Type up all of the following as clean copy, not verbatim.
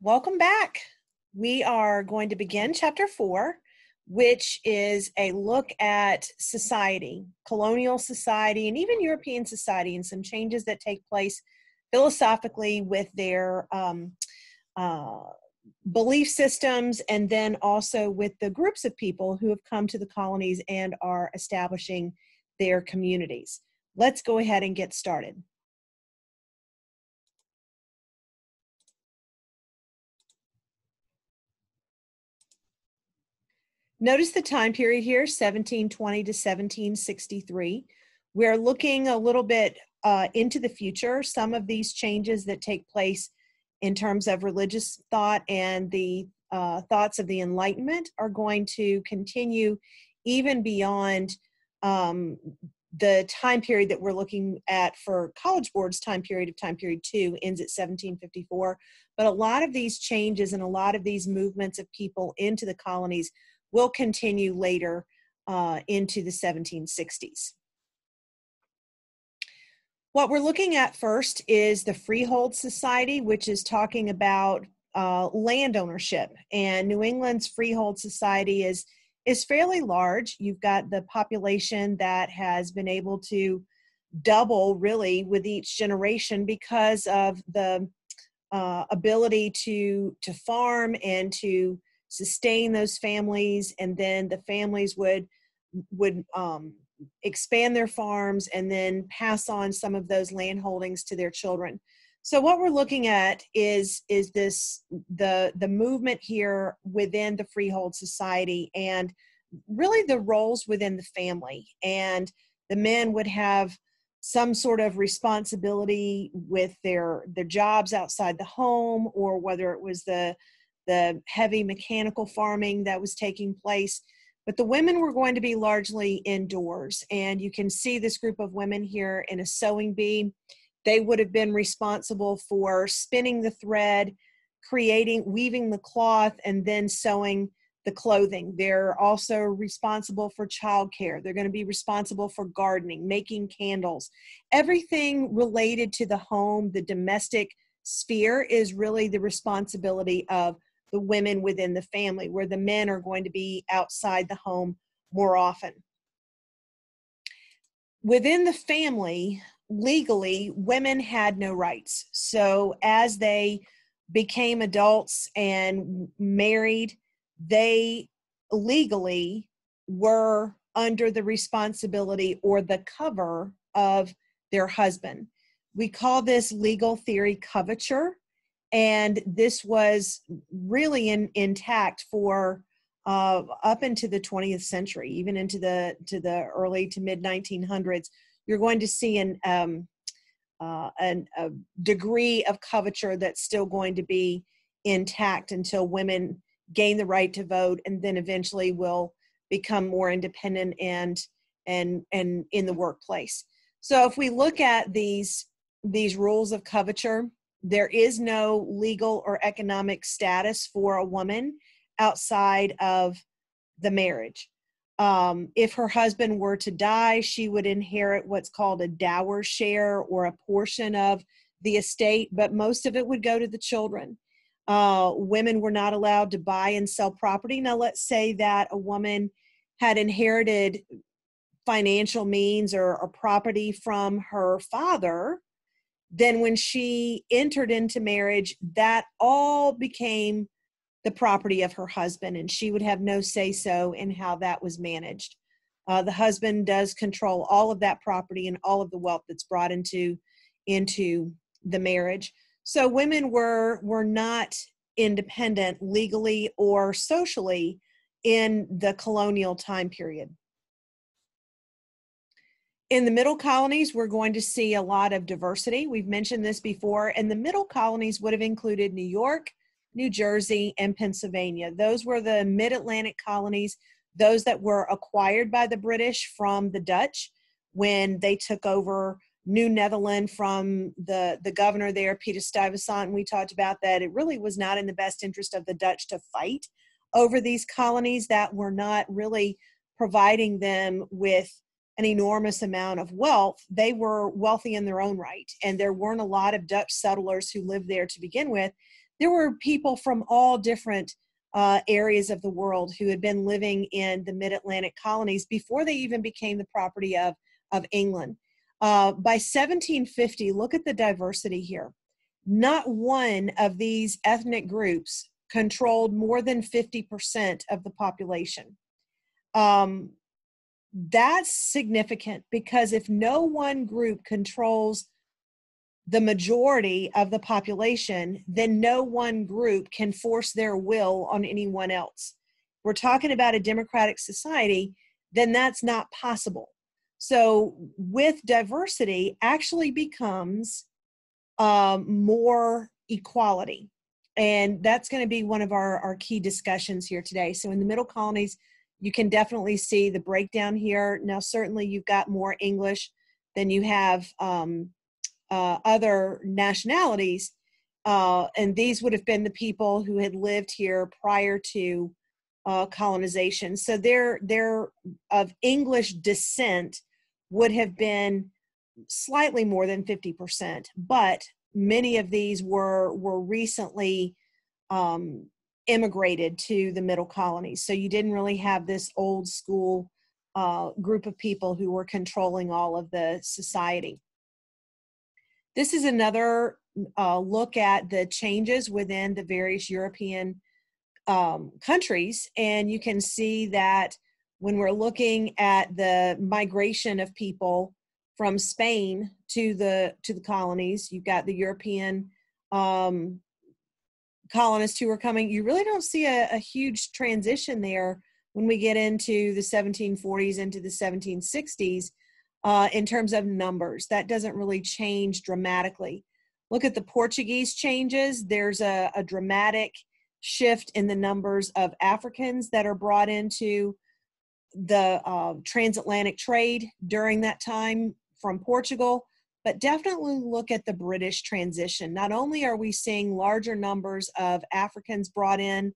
Welcome back. We are going to begin chapter 4, which is a look at society, colonial society, and even European society, and some changes that take place philosophically with their belief systems, and then also with the groups of people who have come to the colonies and are establishing their communities. Let's go ahead and get started. Notice the time period here, 1720 to 1763. We're looking a little bit into the future. Some of these changes that take place in terms of religious thought and the thoughts of the Enlightenment are going to continue even beyond the time period that we're looking at for College Board's time period 2 ends at 1754. But a lot of these changes and a lot of these movements of people into the colonies will continue later into the 1760s. What we're looking at first is the Freehold Society, which is talking about land ownership. And New England's Freehold Society is fairly large. You've got the population that has been able to double really with each generation because of the ability to farm and to sustain those families, and then the families would expand their farms and then pass on some of those land holdings to their children. So what we're looking at is the movement here within the Freehold Society, and really the roles within the family. And the men would have some sort of responsibility with their jobs outside the home, or whether it was the heavy mechanical farming that was taking place. But the women were going to be largely indoors. And you can see this group of women here in a sewing bee. They would have been responsible for spinning the thread, weaving the cloth, and then sewing the clothing. They're also responsible for childcare. They're going to be responsible for gardening, making candles. Everything related to the home, the domestic sphere, is really the responsibility of the women within the family, where the men are going to be outside the home more often. Within the family, legally, women had no rights. So as they became adults and married, they legally were under the responsibility or the cover of their husband. We call this legal theory coverture. And this was really intact for up into the 20th century, even into the early to mid 1900s. You're going to see a degree of coverture that's still going to be intact until women gain the right to vote, and then eventually will become more independent and in the workplace. So if we look at these rules of coverture, there is no legal or economic status for a woman outside of the marriage. If her husband were to die, she would inherit what's called a dower share, or a portion of the estate, but most of it would go to the children. Women were not allowed to buy and sell property. Now, let's say that a woman had inherited financial means or property from her father. Then when she entered into marriage, that all became the property of her husband, and she would have no say-so in how that was managed. The husband does control all of that property and all of the wealth that's brought into the marriage. So women were not independent legally or socially in the colonial time period. In the middle colonies, we're going to see a lot of diversity. We've mentioned this before, and the middle colonies would have included New York, New Jersey, and Pennsylvania. Those were the mid-Atlantic colonies, those that were acquired by the British from the Dutch when they took over New Netherland from the governor there, Peter Stuyvesant. And we talked about that. It really was not in the best interest of the Dutch to fight over these colonies that were not really providing them with an enormous amount of wealth. They were wealthy in their own right, and there weren't a lot of Dutch settlers who lived there to begin with. there were people from all different areas of the world who had been living in the mid-Atlantic colonies before they even became the property of England. By 1750, look at the diversity here. Not one of these ethnic groups controlled more than 50% of the population. That's significant, because if no one group controls the majority of the population, then no one group can force their will on anyone else. We're talking about a democratic society, then that's not possible. So with diversity actually becomes more equality. And that's going to be one of our key discussions here today. So in the middle colonies, you can definitely see the breakdown here. Now, certainly you've got more English than you have other nationalities. And these would have been the people who had lived here prior to colonization. So they're of English descent would have been slightly more than 50%, but many of these were recently immigrated to the middle colonies. So you didn't really have this old school group of people who were controlling all of the society. This is another look at the changes within the various European countries, and you can see that when we're looking at the migration of people from Spain to the colonies, you've got the European colonists who are coming. You really don't see a huge transition there when we get into the 1740s into the 1760s in terms of numbers. That doesn't really change dramatically. Look at the Portuguese changes. There's a dramatic shift in the numbers of Africans that are brought into the transatlantic trade during that time from Portugal. But definitely look at the British transition. Not only are we seeing larger numbers of Africans brought in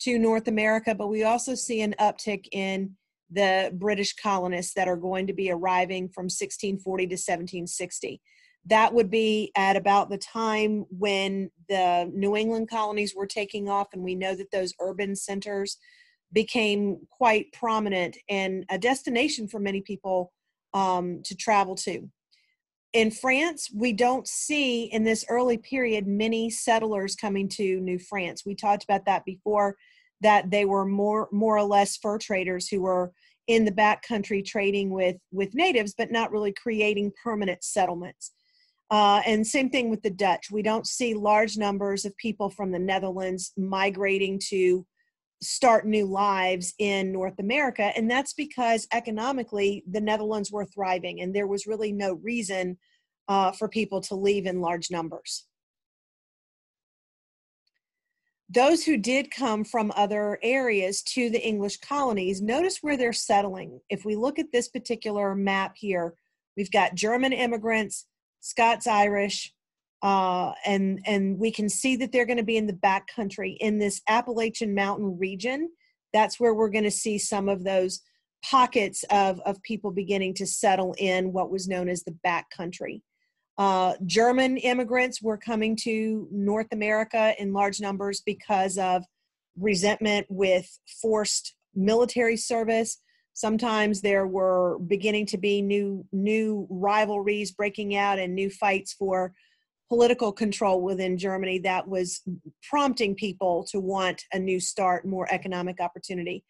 to North America, but we also see an uptick in the British colonists that are going to be arriving from 1640 to 1760. That would be at about the time when the New England colonies were taking off, and we know that those urban centers became quite prominent and a destination for many people to travel to. In France, we don't see in this early period many settlers coming to New France. We talked about that before, that they were more or less fur traders who were in the backcountry trading with natives, but not really creating permanent settlements. And same thing with the Dutch. We don't see large numbers of people from the Netherlands migrating to start new lives in North America. And that's because economically the Netherlands were thriving and there was really no reason for people to leave in large numbers. Those who did come from other areas to the English colonies, notice where they're settling. If we look at this particular map here, we've got German immigrants, Scots-Irish, and we can see that they're going to be in the backcountry in this Appalachian Mountain region. That's where we're going to see some of those pockets of people beginning to settle in what was known as the backcountry. German immigrants were coming to North America in large numbers because of resentment with forced military service. Sometimes there were beginning to be new rivalries breaking out and new fights for political control within Germany that was prompting people to want a new start, more economic opportunity.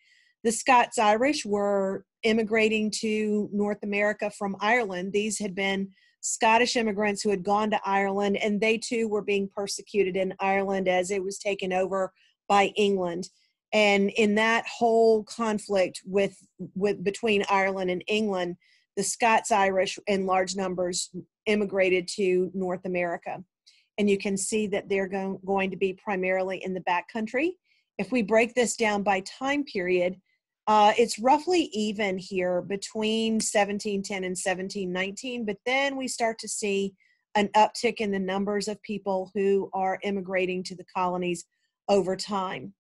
The Scots-Irish were immigrating to North America from Ireland. These had been Scottish immigrants who had gone to Ireland, and they too were being persecuted in Ireland as it was taken over by England. And in that whole conflict with between Ireland and England, the Scots-Irish in large numbers immigrated to North America. And you can see that they're going to be primarily in the backcountry. If we break this down by time period, it's roughly even here between 1710 and 1719, but then we start to see an uptick in the numbers of people who are immigrating to the colonies over time.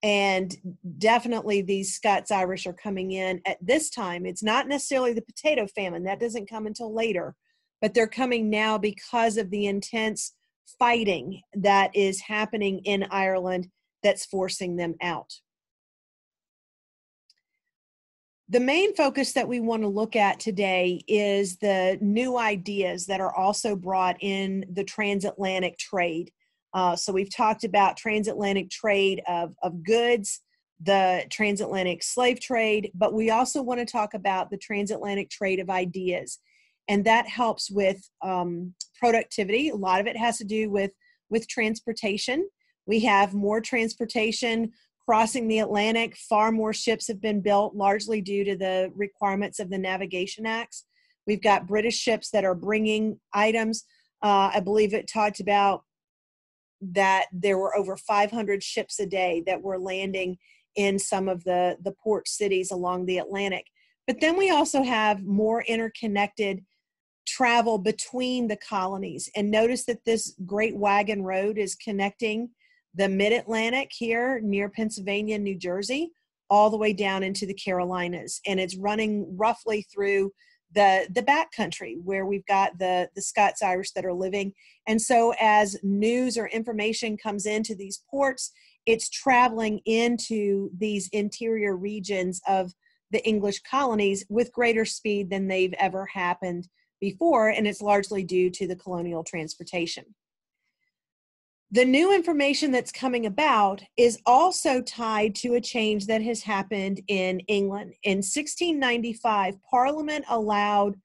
And definitely these Scots-Irish are coming in at this time. It's not necessarily the potato famine. That doesn't come until later, but they're coming now because of the intense fighting that is happening in Ireland that's forcing them out. The main focus that we want to look at today is the new ideas that are also brought in the transatlantic trade. So we've talked about transatlantic trade of goods, the transatlantic slave trade, but we also want to talk about the transatlantic trade of ideas. And that helps with productivity. A lot of it has to do with transportation. We have more transportation crossing the Atlantic. Far more ships have been built, largely due to the requirements of the Navigation Acts. We've got British ships that are bringing items. I believe it talked about that there were over 500 ships a day that were landing in some of the port cities along the Atlantic. But then we also have more interconnected travel between the colonies. And notice that this Great Wagon Road is connecting the mid-Atlantic here near Pennsylvania, New Jersey, all the way down into the Carolinas. And it's running roughly through the backcountry where we've got the Scots-Irish that are living. And so as news or information comes into these ports, it's traveling into these interior regions of the English colonies with greater speed than they've ever happened before, and it's largely due to the colonial transportation. The new information that's coming about is also tied to a change that has happened in England. In 1695, Parliament allowed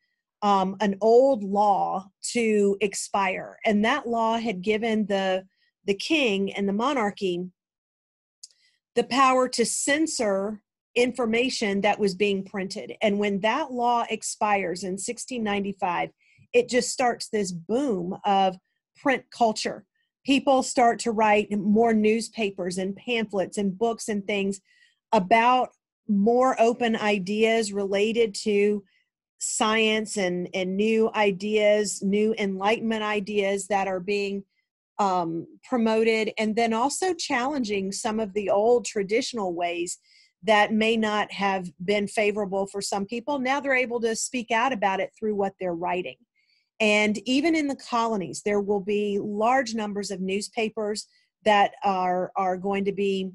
an old law to expire, and that law had given the king and the monarchy the power to censor information that was being printed. And when that law expires in 1695, it just starts this boom of print culture. People start to write more newspapers and pamphlets and books and things about more open ideas related to science and new ideas, new Enlightenment ideas that are being promoted, and then also challenging some of the old traditional ways that may not have been favorable for some people. Now they're able to speak out about it through what they're writing. And even in the colonies, there will be large numbers of newspapers that are going to be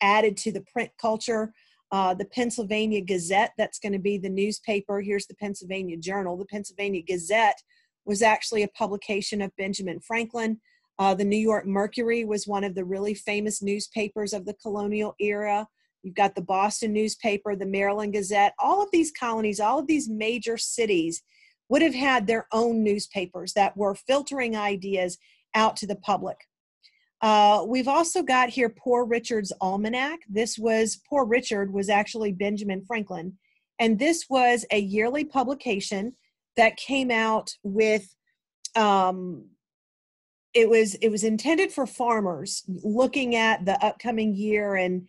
added to the print culture. The Pennsylvania Gazette, that's going to be the newspaper. Here's the Pennsylvania Journal. The Pennsylvania Gazette was actually a publication of Benjamin Franklin. The New York Mercury was one of the really famous newspapers of the colonial era. You've got the Boston newspaper, the Maryland Gazette. All of these colonies, all of these major cities would have had their own newspapers that were filtering ideas out to the public. We've also got here Poor Richard's Almanac. Poor Richard was actually Benjamin Franklin. And this was a yearly publication that came out with, it was intended for farmers looking at the upcoming year and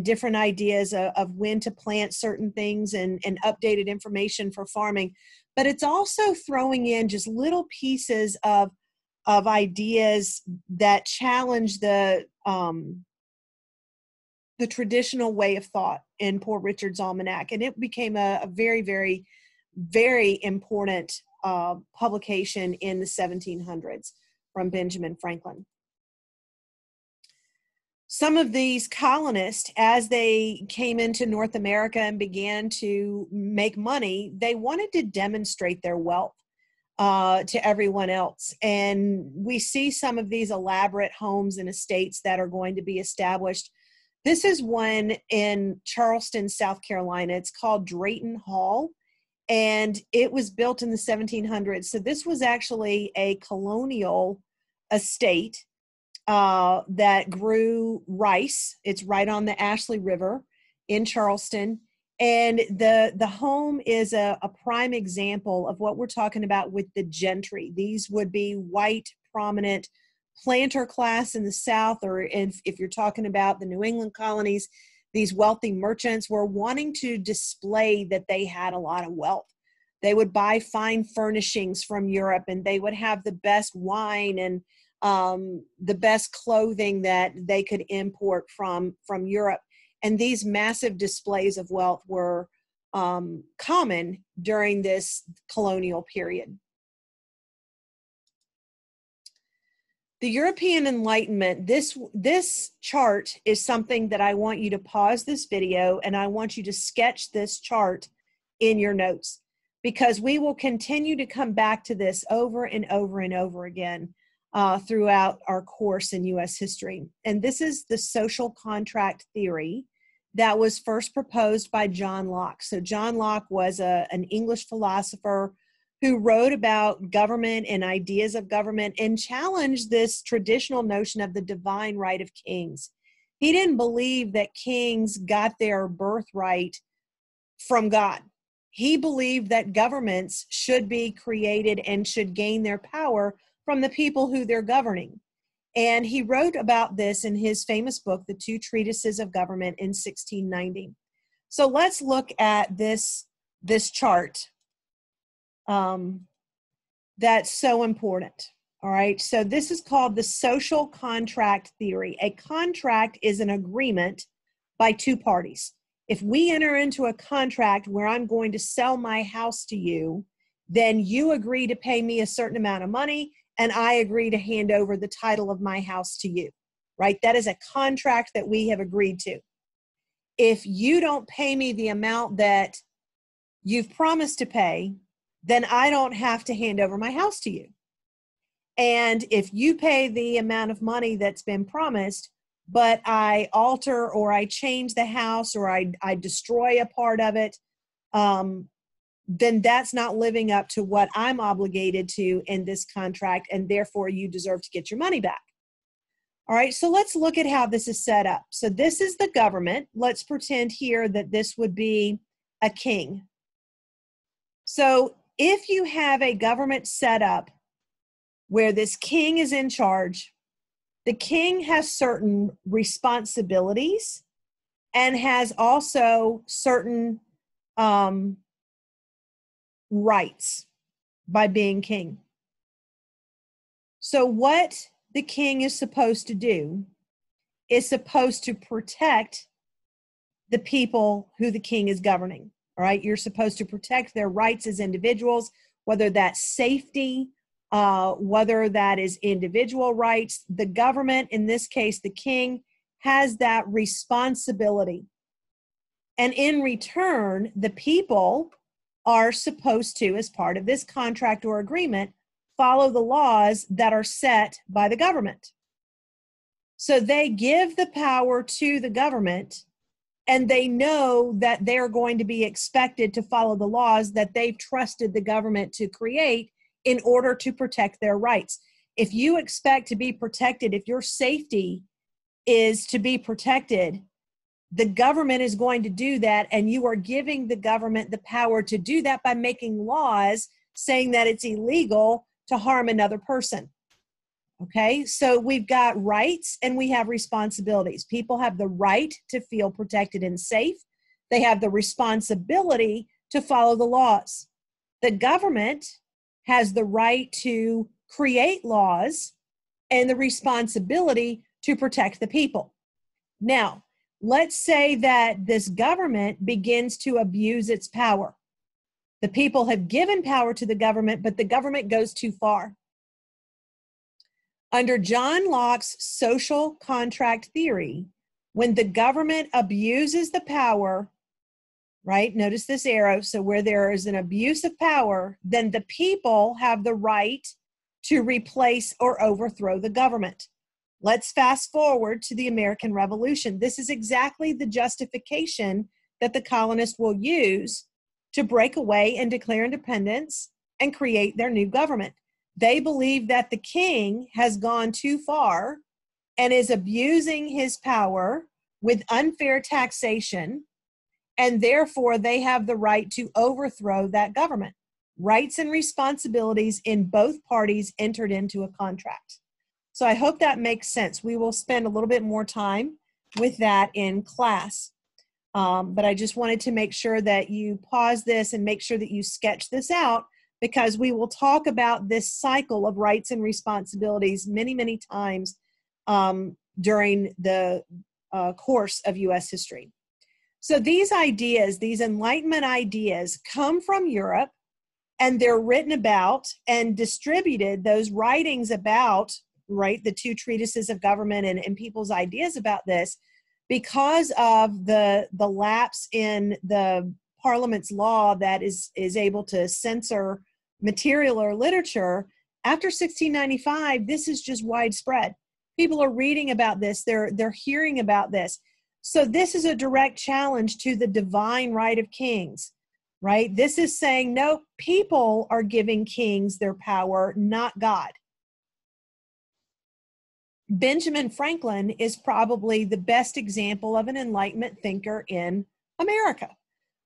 different ideas of when to plant certain things and updated information for farming. But it's also throwing in just little pieces of ideas that challenge the traditional way of thought in Poor Richard's Almanac. And it became a very, very, very important publication in the 1700s from Benjamin Franklin. Some of these colonists, as they came into North America and began to make money, they wanted to demonstrate their wealth to everyone else. And we see some of these elaborate homes and estates that are going to be established. This is one in Charleston, South Carolina. It's called Drayton Hall, and it was built in the 1700s. So this was actually a colonial estate that grew rice. It's right on the Ashley River in Charleston. And the home is a prime example of what we're talking about with the gentry. These would be white, prominent planter class in the South, or if you're talking about the New England colonies, these wealthy merchants were wanting to display that they had a lot of wealth. They would buy fine furnishings from Europe, and they would have the best wine and the best clothing that they could import from Europe. And these massive displays of wealth were common during this colonial period. The European Enlightenment, this chart is something that I want you to pause this video and I want you to sketch this chart in your notes, because we will continue to come back to this over and over and over again throughout our course in U.S. history. And this is the social contract theory that was first proposed by John Locke. So John Locke was an English philosopher who wrote about government and ideas of government and challenged this traditional notion of the divine right of kings. He didn't believe that kings got their birthright from God. He believed that governments should be created and should gain their power from the people who they're governing. And he wrote about this in his famous book, The Two Treatises of Government, in 1690. So let's look at this chart. That's so important. All right. So this is called the social contract theory. A contract is an agreement by two parties. If we enter into a contract where I'm going to sell my house to you, then you agree to pay me a certain amount of money and I agree to hand over the title of my house to you, right? That is a contract that we have agreed to. If you don't pay me the amount that you've promised to pay, then I don't have to hand over my house to you. And if you pay the amount of money that's been promised, but I alter or I change the house or I destroy a part of it, then that's not living up to what I'm obligated to in this contract, and therefore you deserve to get your money back. All right, so let's look at how this is set up. So this is the government. Let's pretend here that this would be a king. So if you have a government set up where this king is in charge, the king has certain responsibilities and has also certain rights by being king. So what the king is supposed to do is supposed to protect the people who the king is governing. All right, you're supposed to protect their rights as individuals, whether that's safety, whether that is individual rights. The government, in this case, the king, has that responsibility. And in return, the people are supposed to, as part of this contract or agreement, follow the laws that are set by the government. So they give the power to the government, and they know that they're going to be expected to follow the laws that they've trusted the government to create in order to protect their rights. If you expect to be protected, if your safety is to be protected, the government is going to do that, and you are giving the government the power to do that by making laws saying that it's illegal to harm another person. Okay, so we've got rights and we have responsibilities. People have the right to feel protected and safe. They have the responsibility to follow the laws. The government has the right to create laws and the responsibility to protect the people. Now, let's say that this government begins to abuse its power. The people have given power to the government, but the government goes too far. Under John Locke's social contract theory, when the government abuses the power, right? Notice this arrow. So where there is an abuse of power, then the people have the right to replace or overthrow the government. Let's fast forward to the American Revolution. This is exactly the justification that the colonists will use to break away and declare independence and create their new government. They believe that the king has gone too far and is abusing his power with unfair taxation, and therefore they have the right to overthrow that government. Rights and responsibilities in both parties entered into a contract. So I hope that makes sense. We will spend a little bit more time with that in class. But I just wanted to make sure that you pause this and make sure that you sketch this out, because we will talk about this cycle of rights and responsibilities many, many times during the course of U.S. history. So these ideas, these Enlightenment ideas, come from Europe, and they're written about and distributed. Those writings about right, the two treatises of government and people's ideas about this, because of the lapse in the Parliament's law that is able to censor material or literature. After 1695, this is just widespread. People are reading about this. They're hearing about this. So this is a direct challenge to the divine right of kings, right? This is saying, no, people are giving kings their power, not God. Benjamin Franklin is probably the best example of an Enlightenment thinker in America.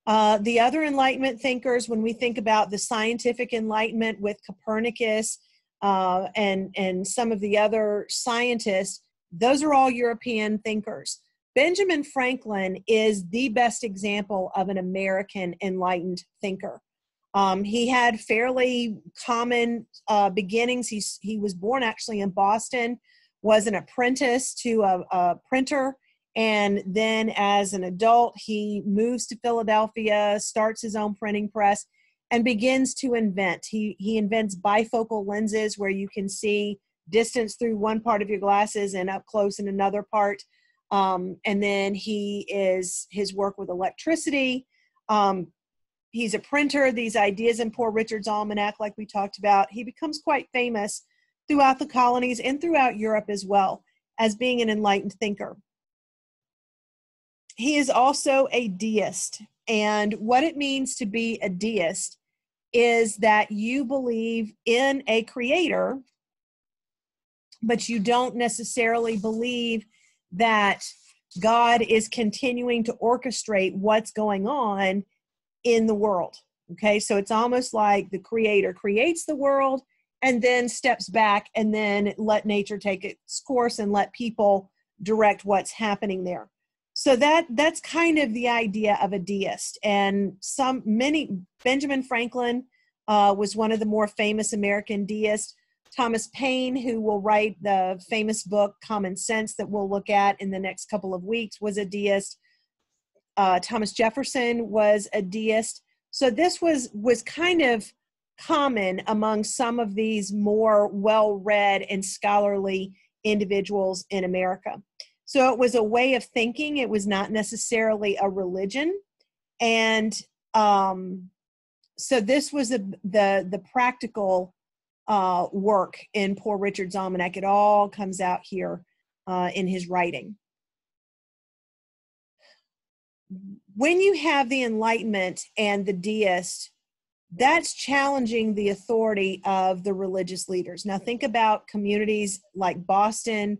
The other Enlightenment thinkers, when we think about the scientific Enlightenment with Copernicus and some of the other scientists, those are all European thinkers. Benjamin Franklin is the best example of an American Enlightened thinker. He had fairly common beginnings. He was born actually in Boston, was an apprentice to a printer, and then as an adult, he moves to Philadelphia, starts his own printing press, and begins to invent. He invents bifocal lenses where you can see distance through one part of your glasses and up close in another part. And then his work with electricity. He's a printer. These ideas in Poor Richard's Almanac, like we talked about, he becomes quite famous throughout the colonies and throughout Europe as well as being an Enlightened thinker. He is also a deist. And what it means to be a deist is that you believe in a creator, but you don't necessarily believe that God is continuing to orchestrate what's going on in the world. Okay, so it's almost like the creator creates the world and then steps back and then let nature take its course and let people direct what's happening there. So that's kind of the idea of a deist. And Benjamin Franklin was one of the more famous American deists. Thomas Paine, who will write the famous book Common Sense that we'll look at in the next couple of weeks, was a deist. Thomas Jefferson was a deist. So this was kind of common among some of these more well-read and scholarly individuals in America. So it was a way of thinking. It was not necessarily a religion. And so this was the practical work in Poor Richard's Almanac. It all comes out here in his writing. When you have the Enlightenment and the deist, that's challenging the authority of the religious leaders. Now think about communities like Boston,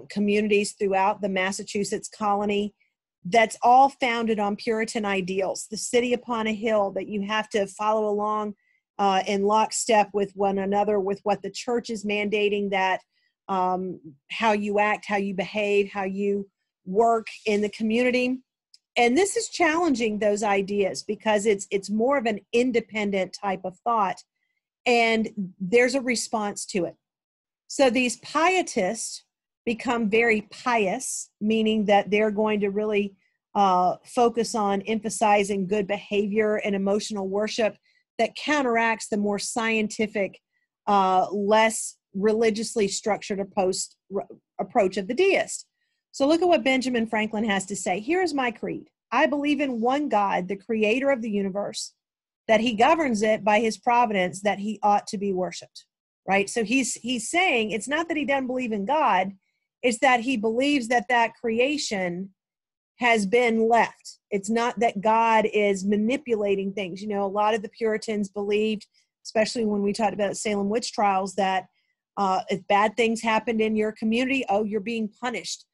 communities throughout the Massachusetts colony, that's all founded on Puritan ideals, the city upon a hill, that you have to follow along in lockstep with one another, with what the church is mandating, that how you act, how you behave, how you work in the community. And this is challenging those ideas because it's more of an independent type of thought, and there's a response to it. So these pietists become very pious, meaning that they're going to really focus on emphasizing good behavior and emotional worship that counteracts the more scientific, less religiously structured approach of the deist. So look at what Benjamin Franklin has to say. Here's my creed. I believe in one God, the creator of the universe, that he governs it by his providence, that he ought to be worshiped, right? So he's saying it's not that he doesn't believe in God, it's that he believes that creation has been left. It's not that God is manipulating things. You know, a lot of the Puritans believed, especially when we talked about Salem witch trials, that if bad things happened in your community, oh, you're being punished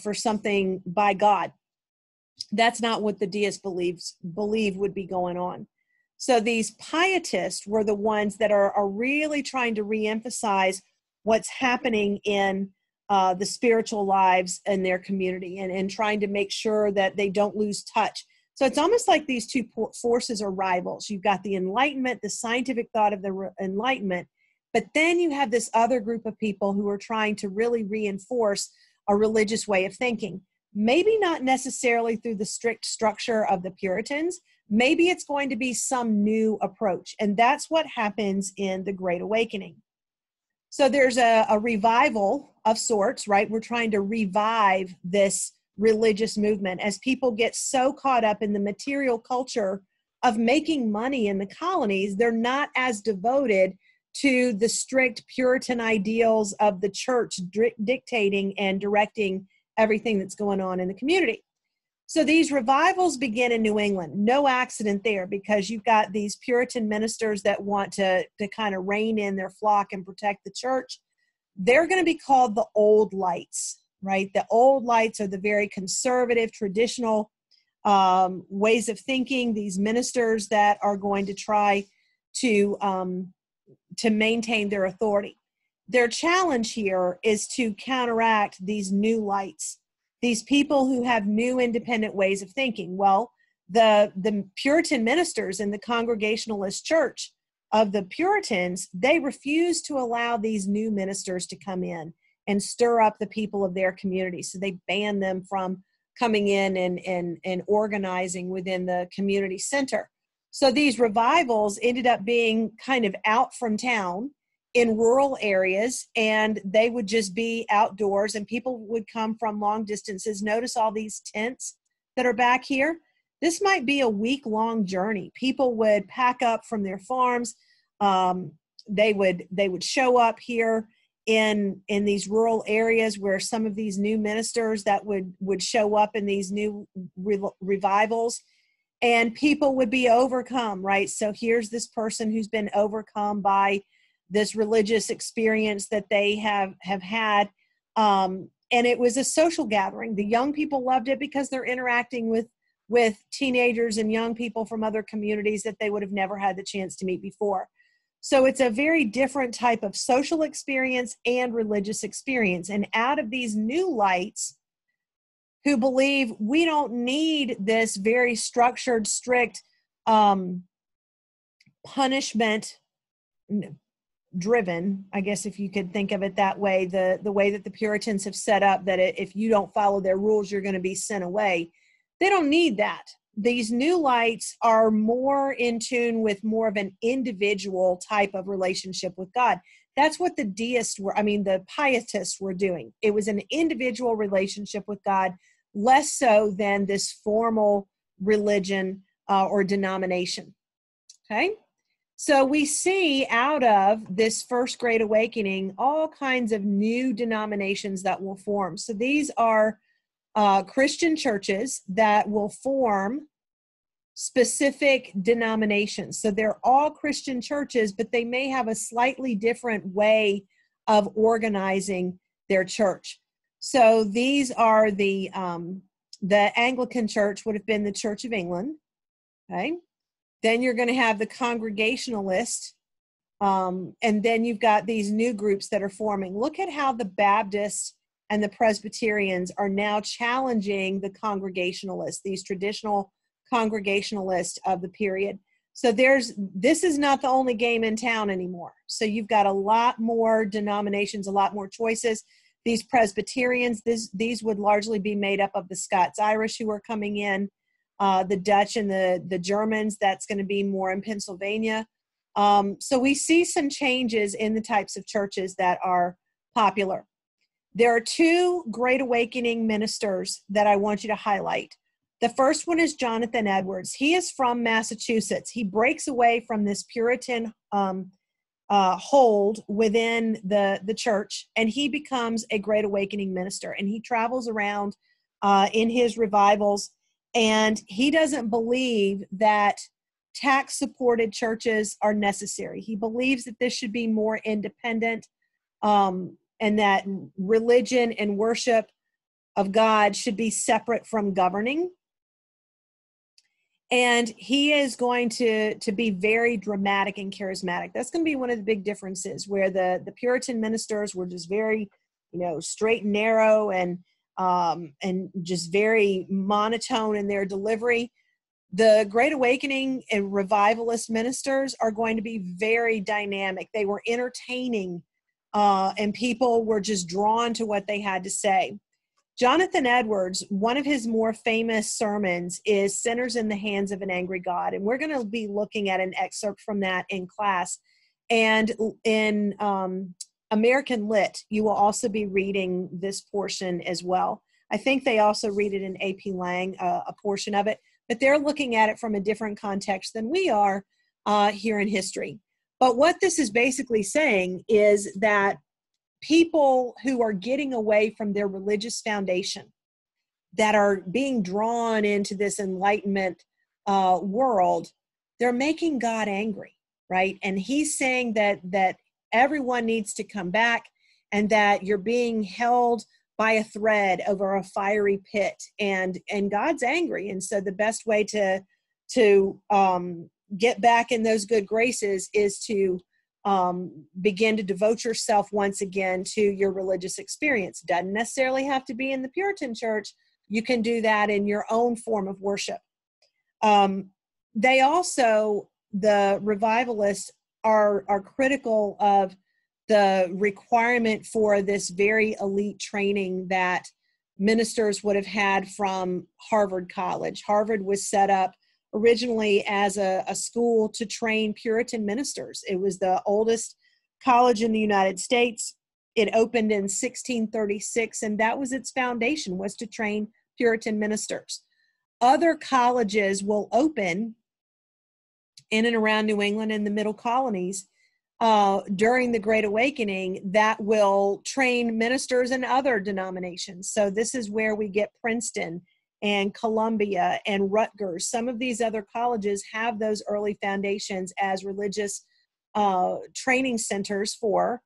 for something by God. That's not what the deists believe would be going on. So these pietists were the ones that are really trying to reemphasize what's happening in the spiritual lives in their community, and trying to make sure that they don't lose touch. So it's almost like these two forces are rivals. You've got the Enlightenment, the scientific thought of the Enlightenment, but then you have this other group of people who are trying to really reinforce a religious way of thinking. Maybe not necessarily through the strict structure of the Puritans. Maybe it's going to be some new approach. And that's what happens in the Great Awakening. So there's a revival of sorts, right? We're trying to revive this religious movement as people get so caught up in the material culture of making money in the colonies, they're not as devoted to the strict Puritan ideals of the church dictating and directing everything that's going on in the community. So these revivals begin in New England. No accident there, because you've got these Puritan ministers that want to kind of rein in their flock and protect the church. They're going to be called the Old Lights, right? The Old Lights are the very conservative, traditional ways of thinking. These ministers that are going to try to maintain their authority. Their challenge here is to counteract these new lights, these people who have new independent ways of thinking. Well, the Puritan ministers in the Congregationalist Church of the Puritans, they refused to allow these new ministers to come in and stir up the people of their community. So they banned them from coming in and organizing within the community center. So these revivals ended up being kind of out from town in rural areas, and they would just be outdoors, and people would come from long distances. Notice all these tents that are back here. This might be a week-long journey. People would pack up from their farms. They would show up here in these rural areas where some of these new ministers that would show up in these new revivals, and people would be overcome, right? So here's this person who's been overcome by this religious experience that they have had. And it was a social gathering. The young people loved it because they're interacting with teenagers and young people from other communities that they would have never had the chance to meet before. So it's a very different type of social experience and religious experience. And out of these new lights who believe we don't need this very structured, strict, punishment driven, I guess if you could think of it that way, the way that the Puritans have set up that if you don't follow their rules, you're going to be sent away. They don't need that. These new lights are more in tune with more of an individual type of relationship with God. That's what the the Pietists were doing. It was an individual relationship with God, less so than this formal religion or denomination. Okay? So we see out of this First Great Awakening all kinds of new denominations that will form. So these are Christian churches that will form specific denominations. So they're all Christian churches, but they may have a slightly different way of organizing their church. So these are the Anglican Church would have been the Church of England. Okay. Then you're going to have the Congregationalist, and then you've got these new groups that are forming. Look at how the Baptists and the Presbyterians are now challenging the Congregationalists, these traditional Congregationalists of the period. So this is not the only game in town anymore. So you've got a lot more denominations, a lot more choices. These Presbyterians, these would largely be made up of the Scots-Irish who are coming in, the Dutch and the Germans. That's going to be more in Pennsylvania. So we see some changes in the types of churches that are popular. There are two Great Awakening ministers that I want you to highlight. The first one is Jonathan Edwards. He is from Massachusetts. He breaks away from this Puritan hold within the church, and he becomes a Great Awakening minister. And he travels around in his revivals, and he doesn't believe that tax-supported churches are necessary. He believes that this should be more independent, and that religion and worship of God should be separate from governing. And he is going to be very dramatic and charismatic. That's going to be one of the big differences, where the Puritan ministers were just very, straight and narrow and just very monotone in their delivery. The Great Awakening and revivalist ministers are going to be very dynamic. They were entertaining, and people were just drawn to what they had to say. Jonathan Edwards, one of his more famous sermons is Sinners in the Hands of an Angry God. And we're going to be looking at an excerpt from that in class. And in American Lit, you will also be reading this portion as well. I think they also read it in AP Lang, a portion of it, but they're looking at it from a different context than we are here in history. But what this is basically saying is that people who are getting away from their religious foundation, that are being drawn into this Enlightenment world, they're making God angry, right? And he's saying that everyone needs to come back, and that you're being held by a thread over a fiery pit, and God's angry. And so the best way to get back in those good graces is to begin to devote yourself once again to your religious experience. Doesn't necessarily have to be in the Puritan church. You can do that in your own form of worship. They also, the revivalists, are critical of the requirement for this very elite training that ministers would have had from Harvard College. Harvard was set up originally as a school to train Puritan ministers. It was the oldest college in the United States. It opened in 1636, and that was its foundation, was to train Puritan ministers. Other colleges will open in and around New England and the Middle Colonies during the Great Awakening that will train ministers in other denominations. So this is where we get Princeton and Columbia and Rutgers. Some of these other colleges have those early foundations as religious training centers for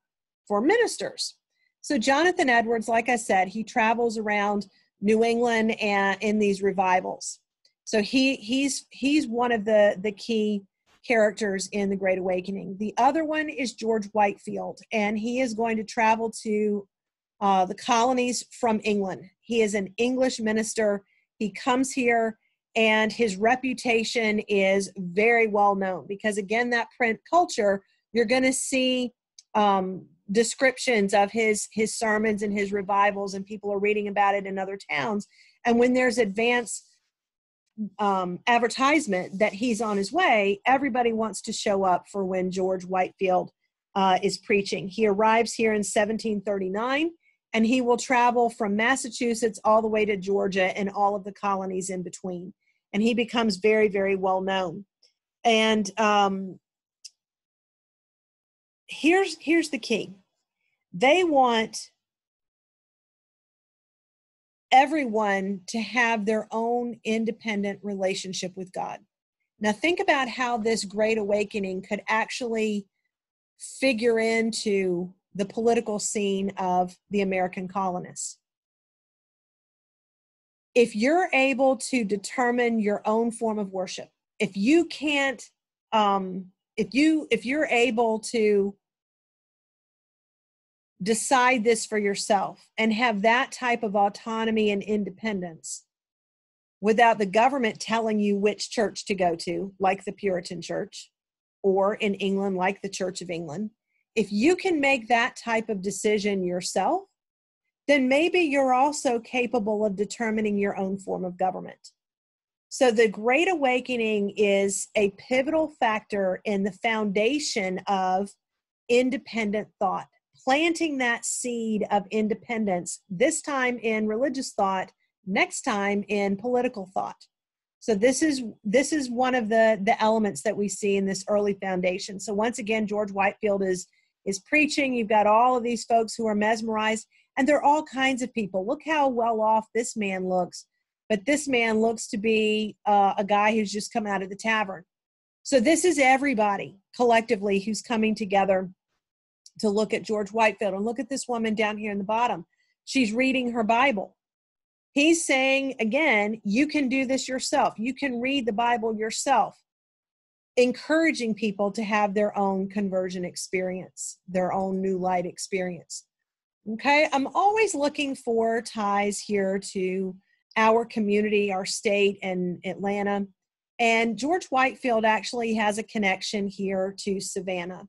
ministers. So Jonathan Edwards, like I said, he travels around New England and in these revivals. So he's one of the key characters in the Great Awakening. The other one is George Whitefield, and he is going to travel to the colonies from England. He is an English minister. He comes here, and his reputation is very well known because, again, that print culture, you're going to see descriptions of his sermons and his revivals, and people are reading about it in other towns. And when there's advance advertisement that he's on his way, everybody wants to show up for when George Whitefield is preaching. He arrives here in 1739, and he will travel from Massachusetts all the way to Georgia and all of the colonies in between. And he becomes very, very well known. And here's the key. They want everyone to have their own independent relationship with God. Now think about how this Great Awakening could actually figure into the political scene of the American colonists. If you're able to determine your own form of worship, if you can't, if you're able to decide this for yourself and have that type of autonomy and independence without the government telling you which church to go to, like the Puritan church, or in England, like the Church of England, if you can make that type of decision yourself, then maybe you're also capable of determining your own form of government. So the Great Awakening is a pivotal factor in the foundation of independent thought, planting that seed of independence, this time in religious thought, next time in political thought. So this is one of the elements that we see in this early foundation. So once again, George Whitefield is preaching. You've got all of these folks who are mesmerized, and they're all kinds of people. Look how well off this man looks, but this man looks to be a guy who's just come out of the tavern. So this is everybody collectively who's coming together to look at George Whitefield. And look at this woman down here in the bottom. She's reading her Bible. He's saying, again, you can do this yourself. You can read the Bible yourself, encouraging people to have their own conversion experience, their own new light experience. Okay, I'm always looking for ties here to our community, our state, and Atlanta. And George Whitefield actually has a connection here to Savannah.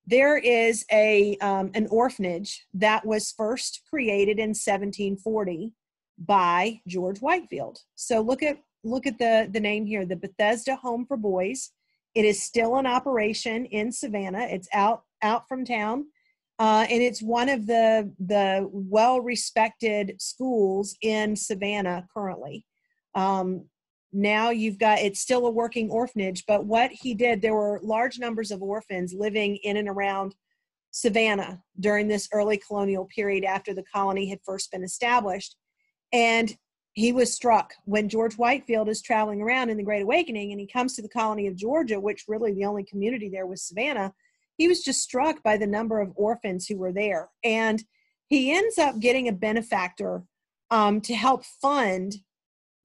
There is an orphanage that was first created in 1740 by George Whitefield. So look at the name here, the Bethesda Home for Boys. It is still in operation in Savannah. It's out from town. and it's one of the well-respected schools in Savannah currently. Now it's still a working orphanage, but what he did, there were large numbers of orphans living in and around Savannah during this early colonial period after the colony had first been established. And he was struck when George Whitefield is traveling around in the Great Awakening, and he comes to the colony of Georgia, which really the only community there was Savannah. He was just struck by the number of orphans who were there. And he ends up getting a benefactor to help fund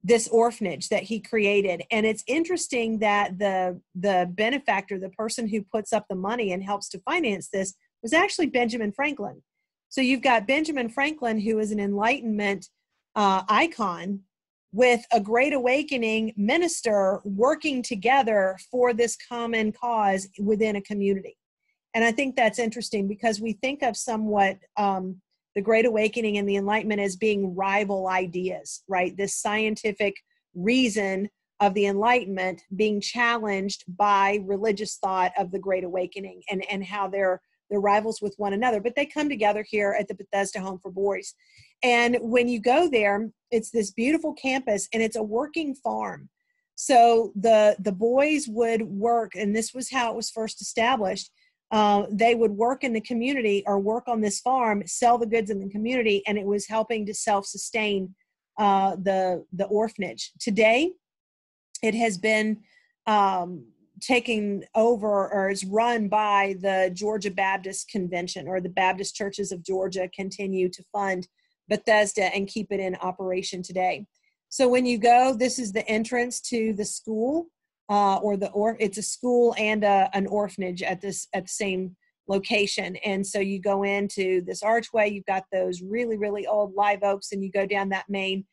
this orphanage that he created. And it's interesting that the benefactor, the person who puts up the money and helps to finance this, was actually Benjamin Franklin. So you've got Benjamin Franklin, who is an Enlightenment icon, with a Great Awakening minister working together for this common cause within a community. And I think that's interesting because we think of somewhat the Great Awakening and the Enlightenment as being rival ideas, right? This scientific reason of the Enlightenment being challenged by religious thought of the Great Awakening, and how they're rivals with one another. But they come together here at the Bethesda Home for Boys. And when you go there, it's this beautiful campus, and it's a working farm. So the boys would work, and this was how it was first established. They would work in the community or work on this farm, sell the goods in the community, and it was helping to self-sustain the orphanage. Today, it has been taken over, or is run by the Georgia Baptist Convention, or the Baptist Churches of Georgia continue to fund Bethesda and keep it in operation today. So when you go, this is the entrance to the school. It's a school and an orphanage at the same location. And so you go into this archway, you've got those really, really old live oaks, and you go down that main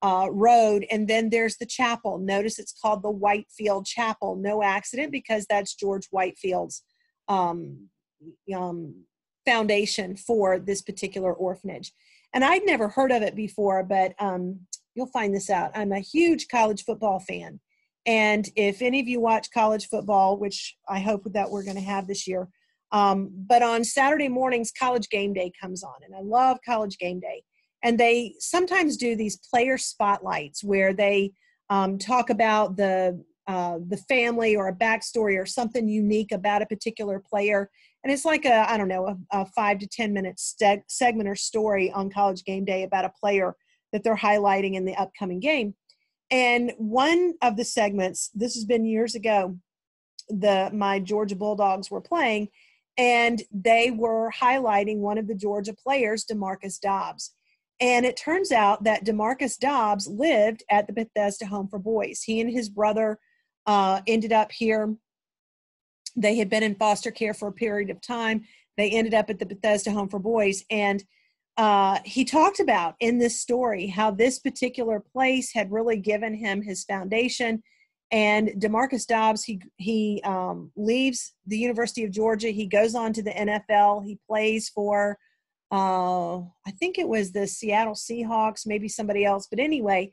road, and then there's the chapel. Notice it's called the Whitefield Chapel. No accident, because that's George Whitefield's foundation for this particular orphanage. And I'd never heard of it before, but you'll find this out. I'm a huge college football fan. And if any of you watch college football, which I hope that we're going to have this year, but on Saturday mornings, College Game Day comes on, and I love College Game Day. And they sometimes do these player spotlights where they talk about the family or a backstory or something unique about a particular player. And it's like a 5 to 10 minute segment or story on College Game Day about a player that they're highlighting in the upcoming game. And one of the segments, this has been years ago, my Georgia Bulldogs were playing, and they were highlighting one of the Georgia players, DeMarcus Dobbs. And it turns out that DeMarcus Dobbs lived at the Bethesda Home for Boys. He and his brother ended up here. They had been in foster care for a period of time. They ended up at the Bethesda Home for Boys. And he talked about in this story how this particular place had really given him his foundation. And DeMarcus Dobbs, he leaves the University of Georgia. He goes on to the NFL. He plays for I think it was the Seattle Seahawks, maybe somebody else. But anyway,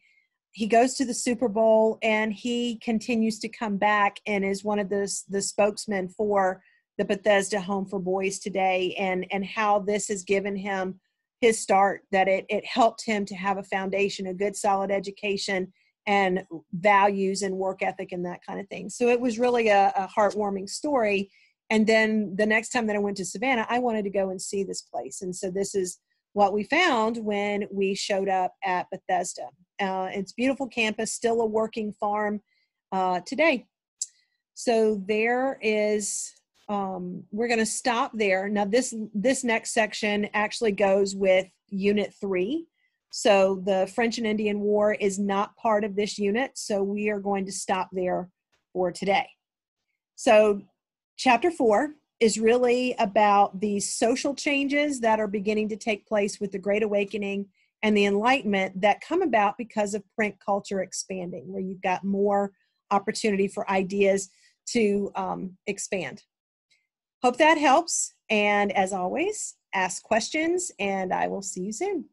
he goes to the Super Bowl, and he continues to come back and is one of the spokesmen for the Bethesda Home for Boys today, and how this has given him his start, that it helped him to have a foundation, a good solid education, and values and work ethic and that kind of thing. So it was really a heartwarming story. And then the next time that I went to Savannah, I wanted to go and see this place. And so this is what we found when we showed up at Bethesda. It's a beautiful campus, still a working farm today. So there is, we're going to stop there. Now this next section actually goes with Unit 3. So the French and Indian War is not part of this unit. So we are going to stop there for today. So Chapter 4 is really about the social changes that are beginning to take place with the Great Awakening and the Enlightenment that come about because of print culture expanding, where you've got more opportunity for ideas to expand. Hope that helps. And as always, ask questions, and I will see you soon.